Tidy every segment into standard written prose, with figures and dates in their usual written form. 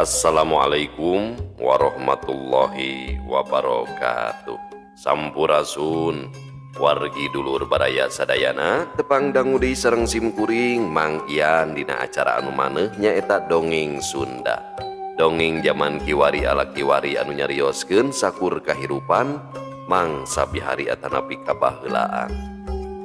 Assalamualaikum warahmatullahi wabarakatuh. Sampurasun wargi dulur baraya sadayana tepang dangudi sareng simkuring Mang Ian dina acara anu maneh nyaeta dongeng Sunda. Dongeng zaman kiwari ala kiwari anu nyarioskeun sakur kahirupan mangsa bihari atanapi kabaheulaan.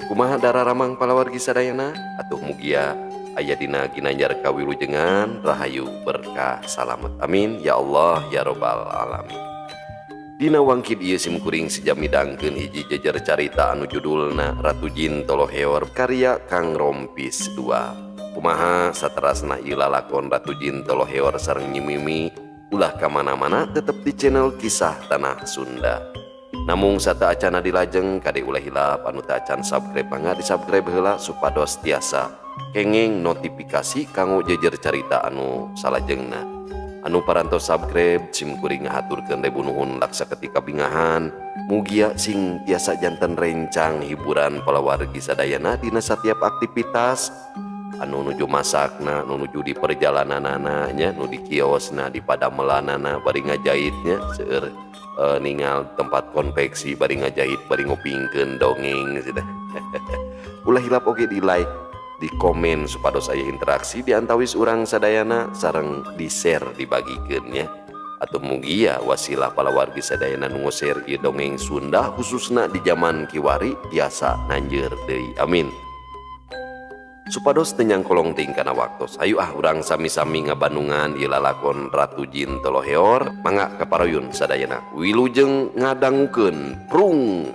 Kumaha dararamang palawargi sadayana atuh mugia aya dina ginanjar kawilujengan rahayu berkah salamet amin ya Allah ya robbal alamin. Dina wangkid ieu simkuring sijamidangkeun hiji jejer carita anu judulna Ratu Jin Toloheor karya Kang Rompis II. Kumaha saterasna ieu lalakon Ratu Jin Toloheor sareng Nyi Mimi ulah ka mana-mana tetep di channel Kisah Tanah Sunda. Namung sata acana dilajeng kade ulah hilap anu teu acan subscribe mangga di-subscribe heula supados tiasa kenging notifikasi kanggo jejer carita anu salajengna. Anu parantos subscribe simkuring ngahaturkeun debu nuhun laksa ketika bingahan mugia sing tiasa janten rencang hiburan palawargi sadayana dina satiap aktivitas anu nuju masakna, anu nuju di perjalananana nya, nu di kiosna, di padamelanana bari ngajahitnya seueur ningal tempat konveksi bari ngajahit bari ngopingkeun dongeng cenah. Ulah hilap oge di like di komen supados aya interaksi di antawis urang sadayana sareng di share dibagikeun nya atuh mugia wasilah palawargi sadayana nu share ieu dongeng Sunda khususna di zaman kiwari tiasa nanjeur deui amin. Supados teu nyangkolong ting kana waktos hayu urang sami-sami ngabandungan ieu lalakon Ratu Jin Toloheor mangga kaparoyun sadayana wilujeng ngadangukeun prung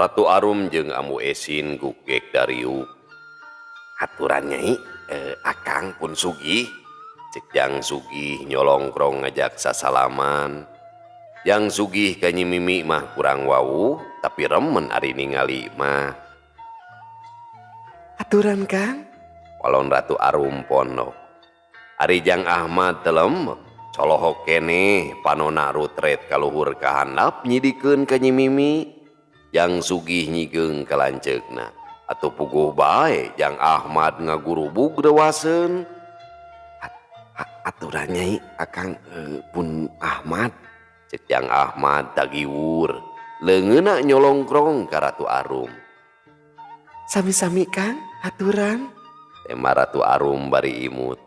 Ratu Arum jeung Amu Esin gugek dariuk. Aturan Nyai, Akang pun sugih. Cek Jang sugih nyolongkrong ngajak sasalaman. Jang sugih ka Nyi Mimi mah kurang wau, tapi remen ari ningali mah. Aturan Kang? Walon Ratu Arum pondok. Ari Jang Ahmad telem, colohok keneh panona rutret kaluhur kahandap nyidikeun ka Nyi Mimi. Jang sugih nyigeung kalanceukna atuh puguh bae Jang Ahmad ngagurubug dewaseun. Aturan Nyai Akang pun Ahmad. Cek Jang Ahmad tagiwur leungeunna nyolongkrong ka Ratu Arum. Sami-sami Kang aturan. Tema Ratu Arum bari imut.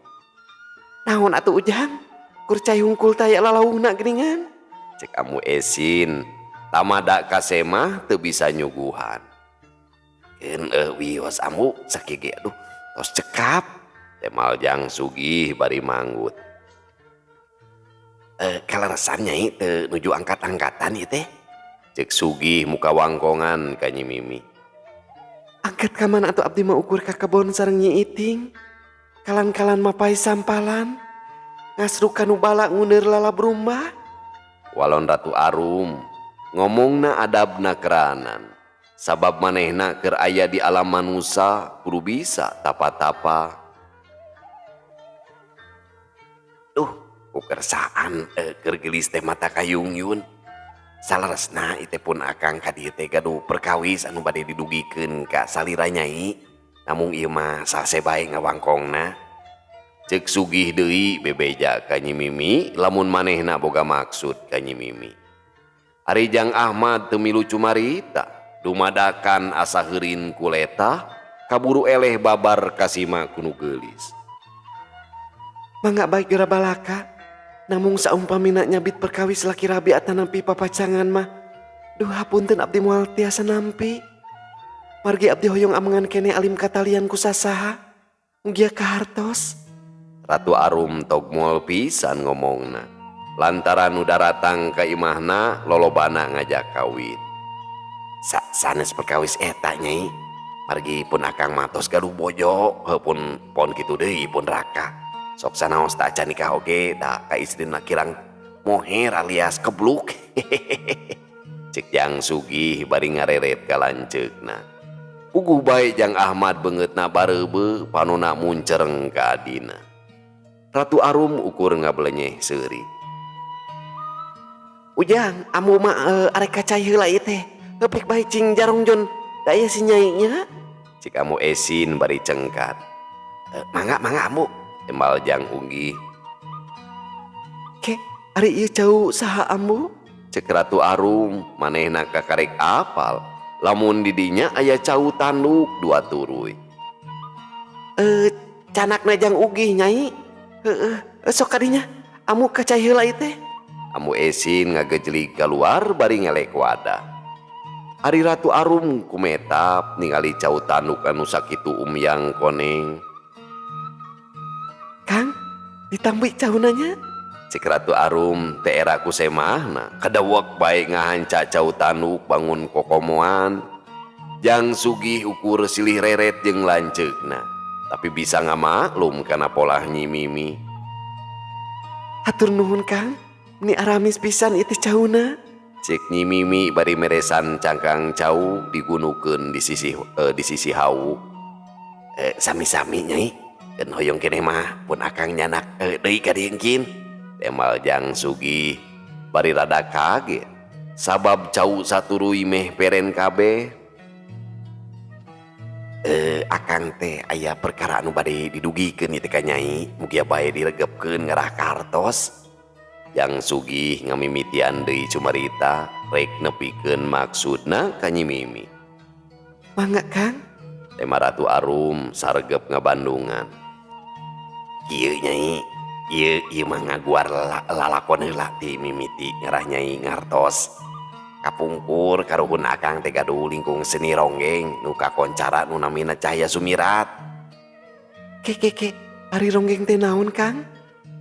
Naon atuh Ujang? Kurcai hungkul taya lalauhna geuningan. Cek Amu Esin tamada kasemah teu bisa nyuguhan. Keun wios Amu sakege aduh tos cekap. Temal Jang sugih bari manggut. Kaleresan Nyai teu nuju angkat-angkatan ieu teh. Cek sugih muka wangkongan ka Nyi Mimi. Angkat ka mana atuh abdi mah ukur ka kebon sareng Nyi Iting. Kalan-kalan mapai sampalan. Ngasruk kanu bala nguneur lalabrumba. Walon Ratu Arum ngomongna adabna keranan sabab manehna keur aya di alam manusia kudu bisa tapa-tapa. Kukersaan keur geulis teh mata kayungyun. Salaresna ieu teh pun Akang ka dieu teh gaduh perkawis anu bade didugikeun ka salira Nyai. Namung ieu mah sase bae ngawangkongna. Cek sugih deui bebeja ka Nyi Mimi lamun manehna boga maksud ka Nyi Mimi. Ari Jang Ahmad teu milu cumarita dumadakan asa heurin kuleta kaburu eleh babar kasima kunu geulis. Mangga baik geura balaka. Namung saumpamina nyabit perkawis laki rabi atanampi papacangan mah. Duh hapunten abdi moal tiasa nampi. Margi abdi hoyong amengan kene alim katalian ku sasaha. Mugia kahartos. Ratu Arum tog moal pisan ngomongna. Lantaran udah datang ke imahna lolobana ngajak kawin. Sanes perkawis eta nyai. Margi pun akang matos gaduh bojo, pun pon kitu deui pun raka. Sok sanaos tak acan nikah oge, da ka istrina kirang moher alias kebluk. Cek Jang Sugih bari ngareret ka lanceukna. Puguh bae Jang Ahmad beungeutna bareubeu panonna muncereng ka adina. Ratu Arum ukur ngabelenyeh seuri. Ujang, amu mah arek kacai heula ieu teh. Ngeplik bae cing jarongjon. Da aya si nyai nya. Cik Amu Esin bari cengkat. Mangga amu. Emal Jang Unggih. Ke, ari ieu cau saha amu? Cek Ratu Arum manehna kakarek apal. Lamun didinya aya cau tanduk dua turuy. Canakna Jang Ugih nyai. Sok kadinya amu kacai heula ieu teh. Amu Esin ngagejlik keluar bari ngelek wadah. Ari Ratu Arum kumetap ningali cau tanduk anu sakitu umyang koneng. Kang, ditambi caunanya. Cek Ratu Arum teh era kusemahna kadawek bae ngahanca cau tanduk bangun kokomoan. Jang Sugih ukur silih reret jeung lanceukna. Tapi bisa ngamaklum kana polah Nyi Mimi. Hatur nuhun Kang, ini aramis pisan ieu teh cauna. Cek Nyi Mimi bari meresan cangkang cau digunukeun di sisi hawu. Sami-sami nyai. Dan hoyong kene mah pun akang nyanak deui ka diengkin. Emal Jang Sugih bari rada kaget. Sabab cau saturuy meh peren kabeh. Akang teh aya perkara anu bade didugikeun ieu teh ka nyai. Mugia bae diregepkeun ngarah kartos. Jang Sugih ngamimitian deui cumarita rek nepikeun maksudna ka Nyi Mimi. Mangga Kang. Tema Ratu Arum sargep ngabandungan. Ieu nyai, ieu mah ngaguar lalakon heula ti mimiti ngarah nyai ngartos. Kapungkur karuhun akang teh gaduh lingkung seni ronggeng nu kakoncara nu namina Cahya Sumirat. Ke, ari ronggeng teh naon Kang?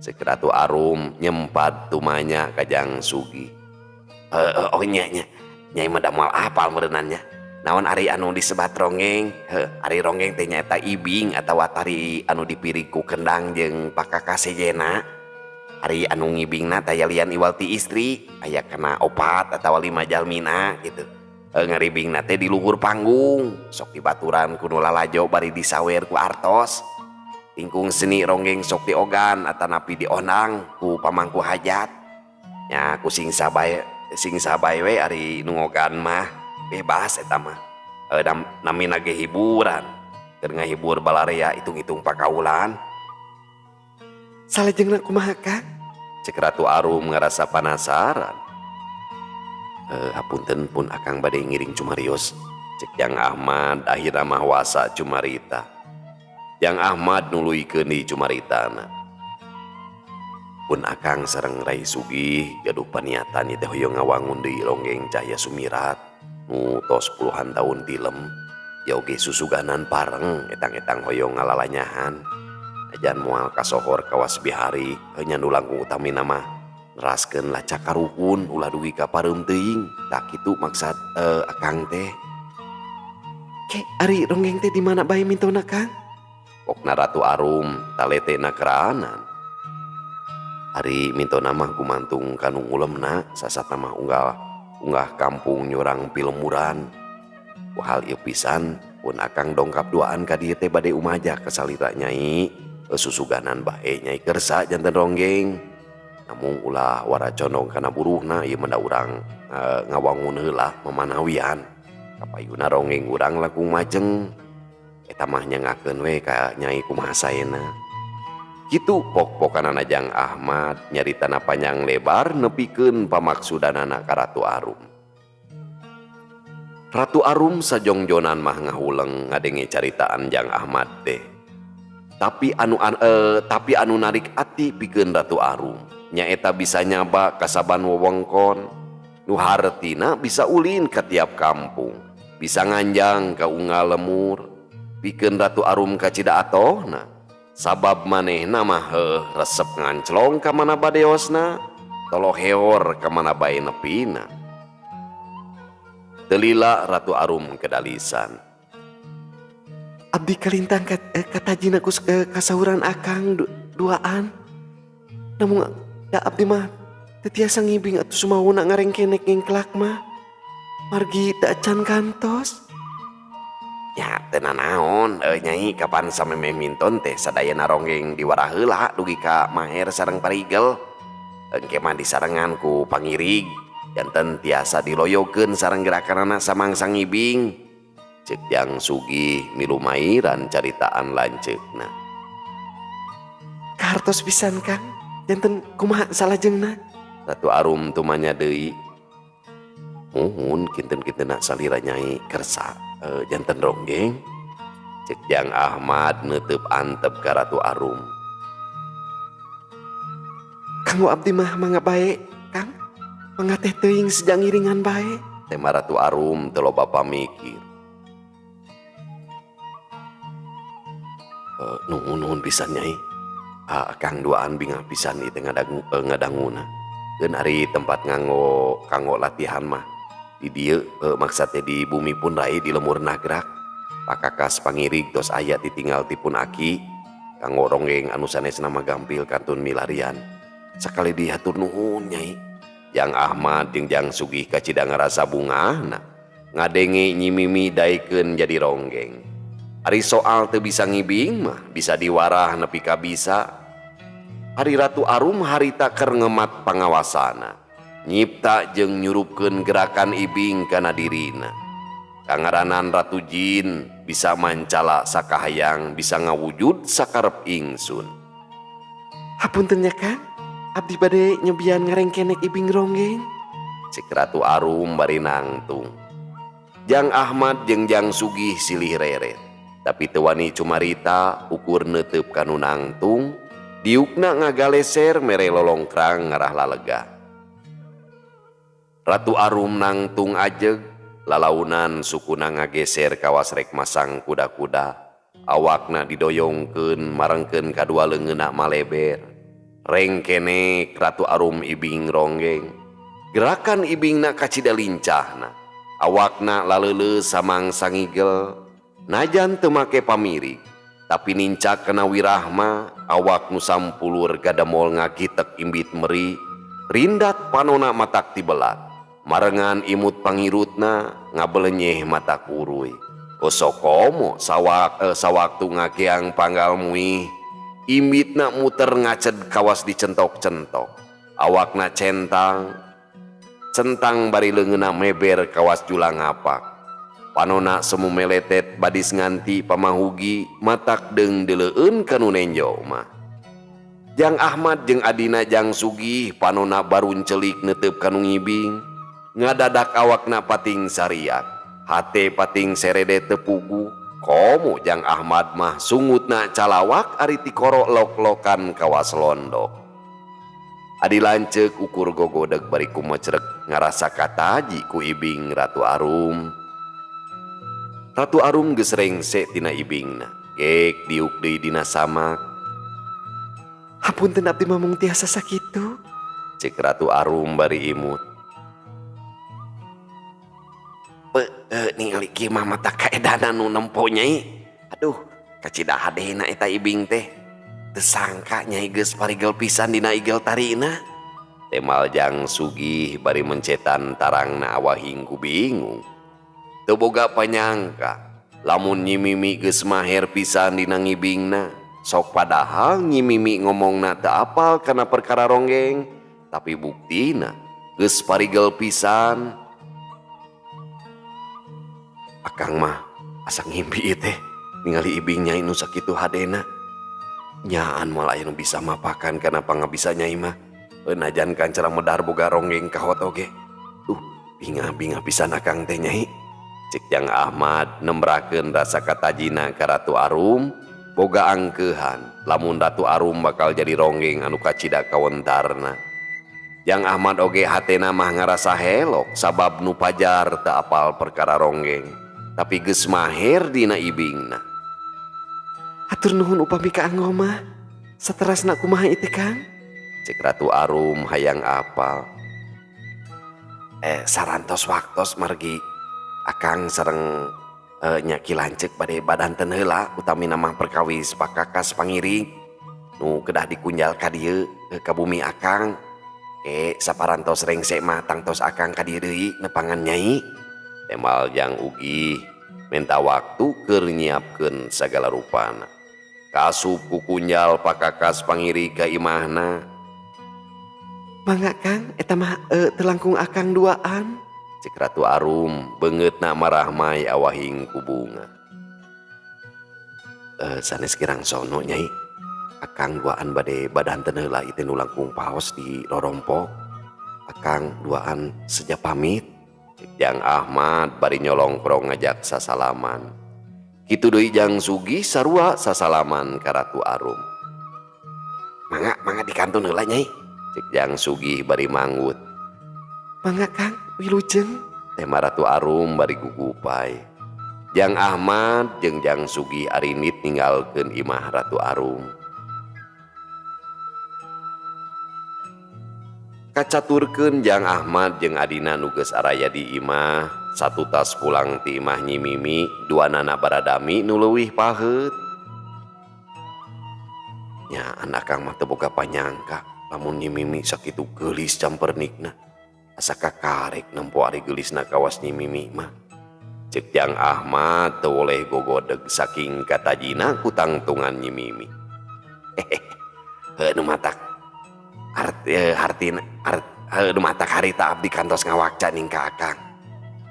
Cek Ratu Arum nyempat tumanya ka Jang Sugih. Oh nyai mah da moal apal meureunannya. Naon ari anu disebat ronggeng? Ari ronggeng teh nyaeta ibing atawa tari anu dipirig ku kendang jeung pakakasejena. Ari anu ngibingna taya lian iwal ti istri, aya kana 4 atawa 5 jalmina gitu. Ngaribingna teh di luhur panggung, sok dibaturan kudu lalajo bari disawer ku artos. Lingkung seni ronggeng sok diogan atanapi diondang ku pamangku hajat. Nya ku sing sabae we ari nu ngogan mah bebas eta mah. Namina ge hiburan. Keur ngahibur balarea hitung-hitung pakaulan. Salajengna kumaha Kang? Cek Ratu Arum ngerasa penasaran. Hapunten pun akang bade ngiring cumarios. Cek Jang Ahmad akhirna mah wasa cumarita. Jang Ahmad nuluykeun di cumaritana. Pun akang sareng Rai Sugih gaduh paniatan ieu teh hoyong ngawangun deui ronggeng Cahya Sumirat nu tos puluhan tahun tilem. Ya oge susuganan pareng etang-etang hoyong ngalalanyahan. Ajan moal kasohor kawas bihari nya nu langkung utamina mah neraskeun laca karuhun ulah dugi ka pareum teuing. Tak kitu maksad akang teh. Ke, ari ronggeng teh di mana bae mintona Kang? Pokna Ratu Arum taletena kerahanan. Ari mintona mah gumantung kanu ngulemna sasatna mah unggah kampung nyurang pilemuran. Ku hal ieu pisan pun akang dongkap duaan ka dieu teh bade umaja ka salira nyai. Susuganan bae nyai kersa janten ronggeng. Namun ulah wara condong kana buruhna ieu mah da urang ngawangun heula memanawian. Kapayuna ronggeng urang langkung majeng. Eta mah nyangakeun we ka nyai kumaha saena. Kitu pok-pokanana Jang Ahmad nyaritana panjang lebar nepikeun pamaksudanana ka Ratu Arum. Ratu Arum sajongjonan mah ngahuleng ngadenge caritaan Jang Ahmad teh. Tapi anu narik ati pikeun Ratu Arum nyaeta bisa nyaba kasaban wewengkon, nu hartina bisa ulin ke tiap kampung, bisa nganjang ka unggal lemur, pikeun Ratu Arum ka Cidaatohna, sabab manehna mah resep nganclong ka mana badeosna, tolo heor ka mana bae nepina. Telila Ratu Arum kedalisan. Abdi kalintang katajina ku kasauran akang duaan. Namun da abdi mah teu tiasa ngibing atuh sumauna ngarengkenek ngengklak mah. Margi da can kantos. Ya teu nanaon, Nyai kapan sameme minton teh sadayana ronggeng diwara heula dugi ka Maher sareng Parigel. Engke mah disarengan ku Pangirig, janten tiasa diloyokeun sareng gerakanana samangsa ngibing. Cek Jang Sugih milu mairan caritaan lanceukna. Kahartos pisan Kang, janten kumaha salajengna? Ratu Arum tumanya deui. Muhun kinten-kintenna salira Nyai kersa janten ronggeng. Cek Jang Ahmad neuteub antep ka Ratu Arum. Kanggo abdi mah mangga bae, Kang. Mangga teh teuing sejang iringan bae. Tema Ratu Arum teu loba pamikir. Nuhun pisan Nyai. Kang duaan bingah pisan ieu ngadanguna. Keun ari tempat kanggo latihan mah. Di dieu maksudnya di bumi pun rai di lemur nagrak. Pakakas Pangirig tos aya ditinggal tipun aki. Kanggo ronggeng anu sanesna magampil kantun milarian. Sakali diatur nuhun Nyai. Jang Ahmad jeung Jang Sugih ka Cidang rasa bungahna. Ngadenge nyimimi daekeun jadi ronggeng. Ari soal teu bisa ngibing mah bisa diwarah nepi ka bisa. Ari Ratu Arum harita keur ngemat pangawasana, nyipta jeung nyurupkeun gerakan ibing kana dirina. Kangaranan Ratu Jin bisa mancala sakahayang bisa ngawujud sakarep ingsun. Hapunten nya Kang, abdi bade nyobian ngarengkenek ibing ronggeng. Cek Ratu Arum bari nangtung. Jang Ahmad jeung Jang Sugih silih reret. Tapi teu wani cumarita ukur neuteub kanu nangtung, diukna ngagaleser mere lolongkrang ngarah lalega. Ratu Arum nangtung ajeg, lalaunan sukuna ngageser kawas rek masang kuda-kuda, awakna didoyongkeun marengkeun kadua leungeunna maleber. Reng kene Ratu Arum ibing ronggeng, gerakan ibingna kacida lincahna, awakna laleuleus samangsa ngigel. Najan teu make pamirig, tapi nincak kena wirahma, awak nu sampulur gadamol ngakitek imbit meri, rindat panona matak tibelat, marengan imut pangirutna ngabelenyeh mata kuruy. Osokomo sawaktu ngakeang panggal muih, imbitna muter ngaced kawas dicentok-centok, awakna centang bari leungeunna meber kawas julang ngapak. Panona semu meletet badis nganti pamahugi matak deung deleueun kanu nenjo mah. Jang Ahmad jeung adina Jang Sugih panona barun celik neuteub kanu ngibing, ngadadak awakna pating sariak, hate pating serede teu pugu. Komo Jang Ahmad mah sungutna calawak ari ti koro lok-lokan kawas londok. Adi lanceuk ukur gogodeg bari kumecrek ngarasa kataji ku ibing Ratu Arum. Ratu Arum geus rengse tina ibingna, gek diuk deui dina samak. Hapunten abdi mah mung tiasa sakitu. Cek Ratu Arum bari imut. Ningali kieu mah mata kaedana nu nempo Nyai. Aduh, kacida hadena eta ibing teh. Teu sangka Nyai geus parigel pisan dina igel tarina. Temal Jang Sugih bari mencetan tarangna awahing ku bingung. Teu boga panyangka lamun nyimimi geus maher pisan dina ngibingna, sok padahal nyimimi ngomongna teu apal kana perkara ronggeng, tapi buktina geus parigel pisan. Akang mah asa ngimpi ieu teh ningali ibing Nyai nu sakitu hadena. Nyaan malah anu bisa mapakan kana pangabisa Nyai mah. Najan kancara medar boga ronggeng kahot oge. Bingah-bingah pisan akang teh Nyai. Cek Jang Ahmad nembrakeun rasa katajina ka Ratu Arum, boga angkeuhan lamun Ratu Arum bakal jadi ronggeng anu kacida kawentarna. Jang Ahmad oge hatena mah ngarasa helok sabab nu pajar teu apal perkara ronggeng, tapi geus maher dina ibingna. Hatur nuhun upami ka Anggo mah. Saterasna kumaha ieu teh Kang? Cek Ratu Arum hayang apal. Sarantos waktos margi akang sareng Nya Ki Lanceuk bade badanten heula utami nama perkawis Pakakas Pangiring nu kedah dikunjal ka dieu ka bumi akang. Saparantos rengse mah tangtos akang ka dieu deui nepangan Nyai. Temal Jang Ugi minta waktu keur nyiapkeun sagala rupana. Kasup ku kunjal Pakakas Pangiri ka imahna. Mangga Kang, eta mah teu langkung akang duaan. Cek Ratu Arum beungeutna marahmai awahing ku bunga. Sanes kirang sono Nyai. Akang duaan bade badanten heula ieu nu langkung paos di rorompok. Akang duaan seja pamit. Cek Jang Ahmad bari nyolongkrong ngajak sasalaman. Kitu deui Jang Sugih sarua sasalaman ka Ratu Arum. Mangga dikantun heula Nyai. Cek Jang Sugih bari manggut. Mangga Kang, wilujeng. Tema Ratu Arum bari gugupay. Jang Ahmad jeung Jang Sugih arinit ninggalkeun imah Ratu Arum. Kacaturkeun Jang Ahmad jeung adina nu geus araya di imah, satu tas pulang ti imah Nyi Mimi, duanana baradami nu leuwih paheut. Nya anak Kang mah teu boga panyangka lamun Nyi Mimi sakitu geulis campernikna. Asa kakarek nempo ari geulisna kawas Nyi Mimi mah. Cek Jang Ahmad teu oleh gogodeg saking katajina ku tangtungan Nyi Mimi. Nu matak nu matak harita abdi kantos ngawakca ning ka Akang.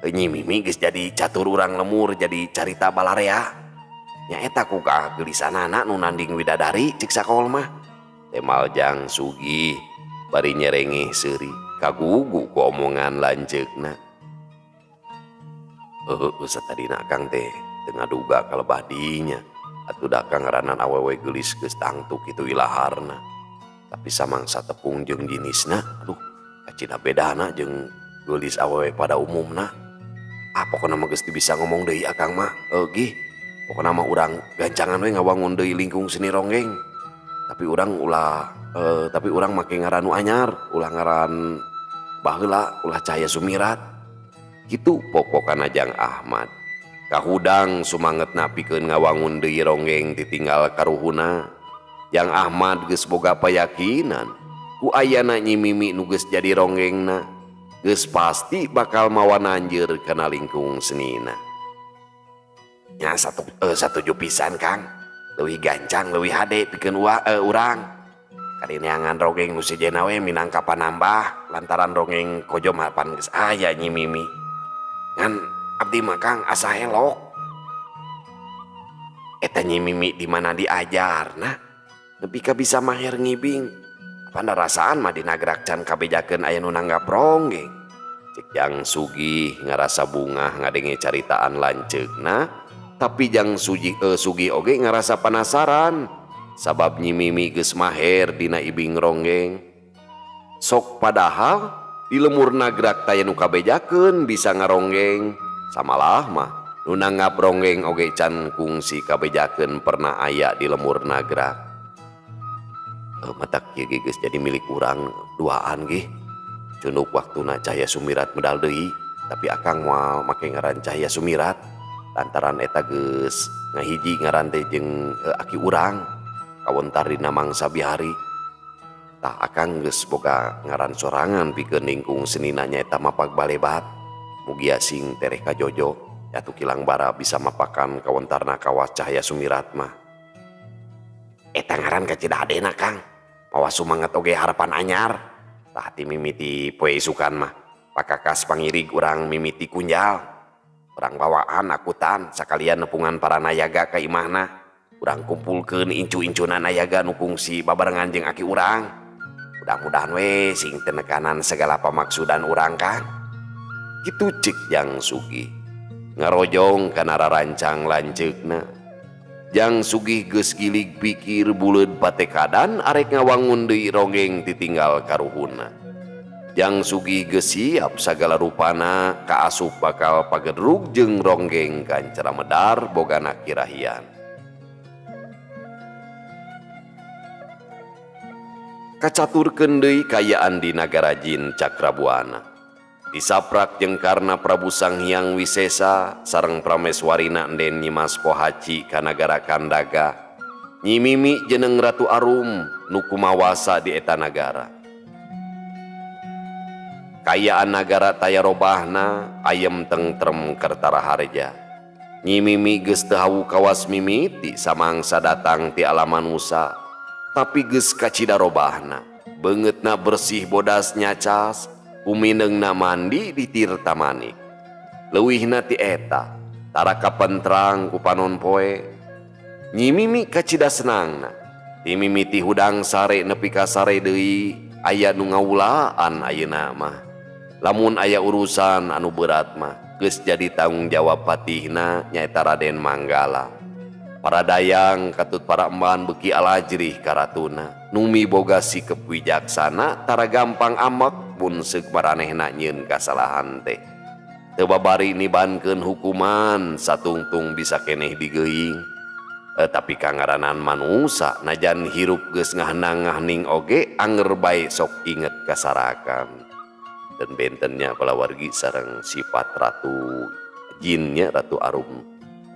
Nyi Mimi geus jadi catur urang lemur jadi carita balarea. Nya eta ku kageulisanana nu nanding widadari cik sakol mah. Temal Jang Sugih bari nyerengeh seuri kagugu ku omongan lanceukna. Satadina Akang teh teu ngaduga kalebah dinya. Atuh da Akang ngaranan awewe geulis geus tangtu kitu ilaharna. Tapi samangsa tepung jeung jenisna, aduh kacina bedana jeung geulis awewe pada umumna. Pokona mah geus teu bisa ngomong deui Akang mah. Gih, pokona mah urang gancangan we ngawangun deui lingkung seni ronggeng. Tapi urang make ngaran nu anyar, ulah ngaran baheula ulah Cahaya Sumirat. Kitu pokokana Jang Ahmad. Kahudang sumangetna pikeun ngawangun deui ronggeng ditinggal karuhuna. Jang Ahmad geus boga payakinan ku ayana Nyi Mimi nu geus jadi ronggengna geus pasti bakal mawa nanjeur kana lingkung senina. Nya satuju pisan Kang, leuwih gancang leuwih hade pikeun urang. Kadineangan ronggeng nu sejena we minangka panambah lantaran ronggeng kojom hapan geus aya Nyi Mimi. Ngan abdi mah Kang asa helok. Eta Nyi Mimi di mana diajarna? Nepi ka bisa maher ngibing. Panda rasaan mah dinagerak can kabejakeun aya nu nanggap ronggeng. Cek Jang Sugih ngarasa bungah ngadenge caritaan lanceukna, tapi Jang Sugih oge ngarasa penasaran sabab Nyi Mimi geus maher dina ibing ronggeng. Sok padahal di lemur nagrak taya nu kabejakeun bisa ngaronggeng. Samalah mah nu nanggap ronggeng oge can kungsi kabejakeun pernah aya di lemur nagrak. Matak kieu geus jadi milik urang duaan gih. Cunuk waktuna Cahaya Sumirat medal deui, tapi Akang moal make ngaran Cahaya Sumirat lantaran eta geus ngahiji ngaran teh jeung aki urang kawentar dina mangsa bihari. Tah Akang geus boga ngaran sorangan pikeun lingkung senina nyaeta Mapak Balebat. Mugia sing tereh kajojo atuh kilang bara bisa mapakan kawentarna kawas Cahaya Sumirat mah. Eta ngaran kacidadena Kang. Mawa sumanget oge harapan anyar. Tah ti mimiti poe isukan mah Pakakas Pangirig urang mimiti kunjal. Urang bawaan akutan sakalian nepungan para nayaga ka imahna. Urang kumpulkeun incu-incuna nayaga nu kungsi babarengan jeung aki urang. Mudah-mudahan we sing teu nekanan segala pamaksudan urang Kang. Kitu cek Jang Sugih ngarojong kana rarancang lanceukna. Jang Sugih geus gilig pikir buleud patekadan arek ngawangun deui ronggeng ditinggal karuhuna. Jang sugih geus siap sagala rupana kaasup bakal pagedrug jeung ronggeng kancara medar bogana kirahian. Kacaturkeun deui kayaan di nagara jin Cakrabuana. Disaprak jeung karna Prabu Sanghyang Wisesa sareng prameswarina enden nyimas pohaci ka nagara Kandaga. Nyimimi jeneng Ratu Arum nu kumawasa di eta nagara. Kayaan nagara taya robahna ayem tentrem kertara harja. Nyimimi geus teu hawu kawas mimiti samangsa datang ti alam manusia, tapi geus kacida robahna. Beungeutna bersih bodas nyacas, kumineungna mandi di tirta manik. Leuwihna ti eta, tara kapentrang ku panon poe. Nyimimi kacida senangna. Ti mimiti hudang sare nepi ka sare deui, aya nu ngawulaan ayeuna mah. Lamun aya urusan anu berat mah geus jadi tanggung jawab patihna nyaeta Raden Manggala. Para dayang katut para emban beuki alajrih ka ratuna. Numi boga sikep wijaksana tara gampang amek mun seug maranehna nyieun kasalahan teh. Teu babari nibankeun hukuman satungtung bisa keneh digeuing. Tapi kangaranan manusa najan hirup geus ngahenang-ngahening oge anger bae sok inget kasarakan. Dan bentennya palawargi sareng sifat Ratu Jinnya Ratu Arum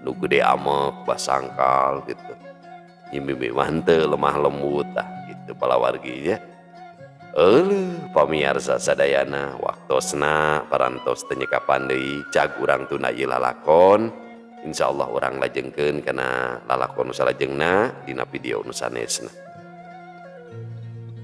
nu gede amek basangkal gitu. Nyimimi mah henteu lemah lembut tah gitu palawarginya. Pamirsa sadayana waktosna parantos teu nyekapan deui cag urang tunda ieu lalakon. Insyaallah urang lajengkeun kana lalakon nu salajengna dina video nu sanesna.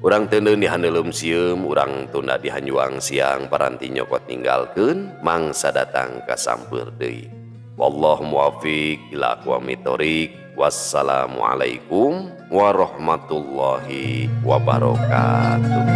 Urang teuneun di handeulem sieum, urang tunda di hanjuang siang paranti nyokot ninggalkeun mangsa datang ka sampeur deui. Wallahu muwaffiq ila aqwamit thoriq. Wassalamualaikum warahmatullahi wabarakatuh.